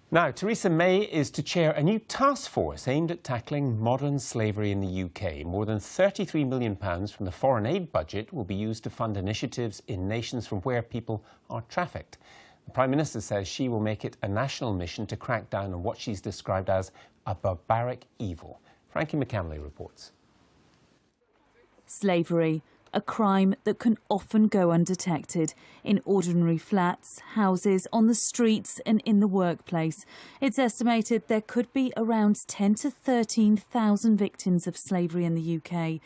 Now, Theresa May is to chair a new task force aimed at tackling modern slavery in the UK. More than £33 million from the foreign aid budget will be used to fund initiatives in nations from where people are trafficked. The Prime Minister says she will make it a national mission to crack down on what she's described as a barbaric evil. Frankie McCamley reports. Slavery, a crime that can often go undetected in ordinary flats, houses, on the streets and in the workplace. It's estimated there could be around 10 to 13,000 victims of slavery in the UK.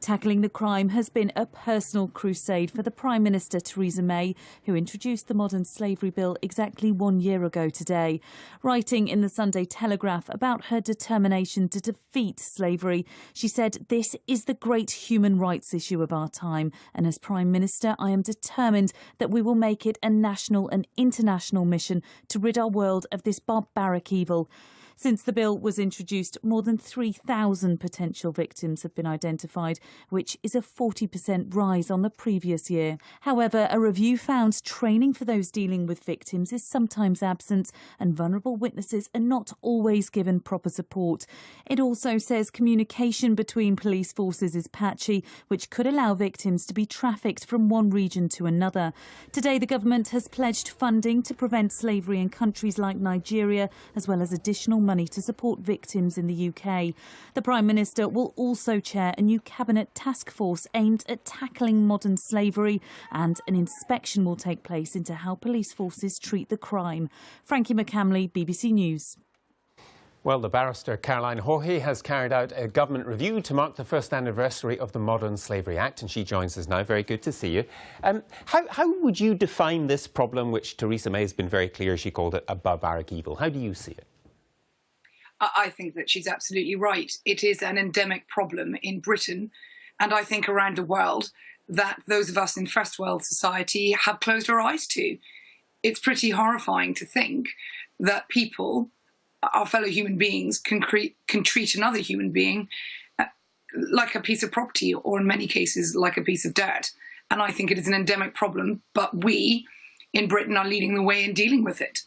Tackling the crime has been a personal crusade for the Prime Minister Theresa May, who introduced the modern slavery bill exactly 1 year ago today. Writing in the Sunday Telegraph about her determination to defeat slavery, she said, "This is the great human rights issue of our time, and as Prime Minister I am determined that we will make it a national and international mission to rid our world of this barbaric evil." Since the bill was introduced, more than 3,000 potential victims have been identified, which is a 40% rise on the previous year. However, a review found training for those dealing with victims is sometimes absent and vulnerable witnesses are not always given proper support. It also says communication between police forces is patchy, which could allow victims to be trafficked from one region to another. Today, the government has pledged funding to prevent slavery in countries like Nigeria, as well as additional money to support victims in the UK. The Prime Minister will also chair a new cabinet task force aimed at tackling modern slavery, and an inspection will take place into how police forces treat the crime. Frankie McCamley, BBC News. Well, the barrister Caroline Haughey has carried out a government review to mark the first anniversary of the Modern Slavery Act, and she joins us now. Very good to see you. How would you define this problem, which Theresa May has been very clear she called it a barbaric evil? How do you see it? I think that she's absolutely right. It is an endemic problem in Britain, and I think around the world, that those of us in first world society have closed our eyes to. It's pretty horrifying to think that people, our fellow human beings, can treat another human being like a piece of property, or in many cases like a piece of dirt. And I think it is an endemic problem, but we in Britain are leading the way in dealing with it.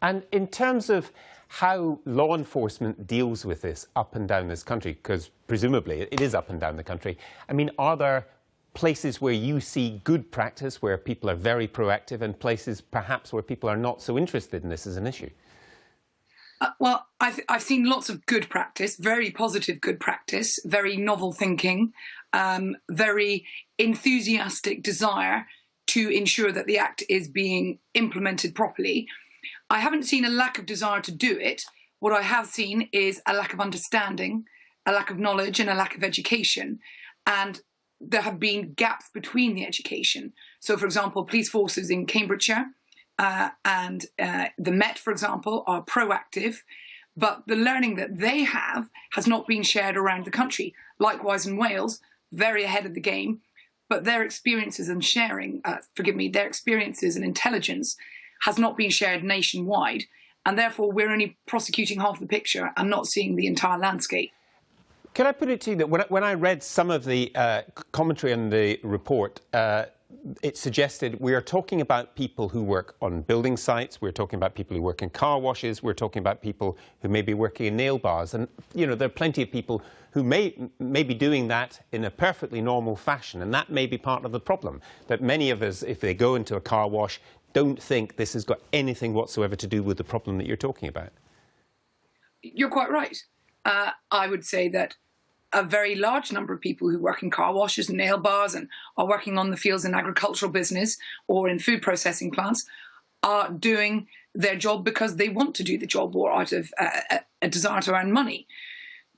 And in terms of how law enforcement deals with this up and down this country, because presumably it is up and down the country, I mean, are there places where you see good practice, where people are very proactive, and places perhaps where people are not so interested in this as an issue? Well, I've seen lots of good practice, very positive good practice, very novel thinking, very enthusiastic desire to ensure that the Act is being implemented properly. I haven't seen a lack of desire to do it. What I have seen is a lack of understanding, a lack of knowledge and a lack of education. And there have been gaps between the education. So, for example, police forces in Cambridgeshire and the Met, for example, are proactive, but the learning that they have has not been shared around the country. Likewise in Wales, very ahead of the game, but their experiences and sharing, their experiences and intelligence has not been shared nationwide, and therefore we're only prosecuting half the picture and not seeing the entire landscape. Can I put it to you that when I read some of the commentary on the report, it suggested we are talking about people who work on building sites, we're talking about people who work in car washes, we're talking about people who may be working in nail bars, and you know there are plenty of people who may be doing that in a perfectly normal fashion, and that may be part of the problem, that many of us, if they go into a car wash, don't think this has got anything whatsoever to do with the problem that you're talking about. You're quite right. I would say that a very large number of people who work in car washes and nail bars and are working on the fields in agricultural business or in food processing plants are doing their job because they want to do the job or out of a desire to earn money.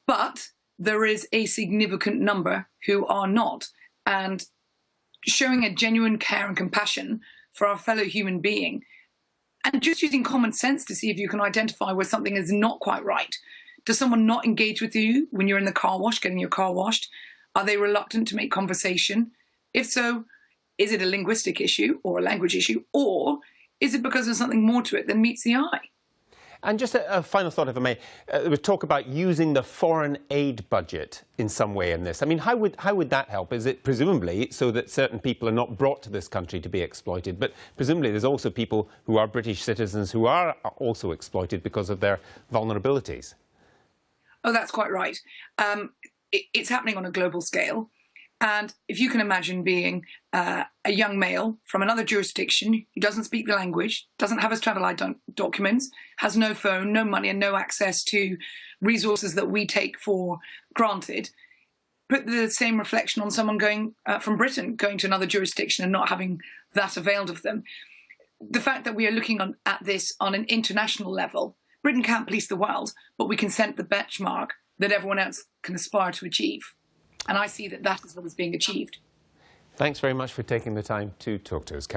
But there is a significant number who are not. And showing a genuine care and compassion for our fellow human being, and just using common sense to see if you can identify where something is not quite right. Does someone not engage with you when you're in the car wash, getting your car washed? Are they reluctant to make conversation? If so, is it a linguistic issue or a language issue, or is it because there's something more to it than meets the eye? And just a final thought, if I may. There was talk about using the foreign aid budget in some way in this. I mean, how would that help? Is it presumably so that certain people are not brought to this country to be exploited? But presumably there's also people who are British citizens who are also exploited because of their vulnerabilities. Oh, that's quite right. It's happening on a global scale. And if you can imagine being a young male from another jurisdiction who doesn't speak the language, doesn't have his travel documents, has no phone, no money and no access to resources that we take for granted, put the same reflection on someone going from Britain, going to another jurisdiction and not having that availed of them. The fact that we are looking at this on an international level, Britain can't police the world, but we can set the benchmark that everyone else can aspire to achieve. And I see that that is what is being achieved. Thanks very much for taking the time to talk to us, Karen.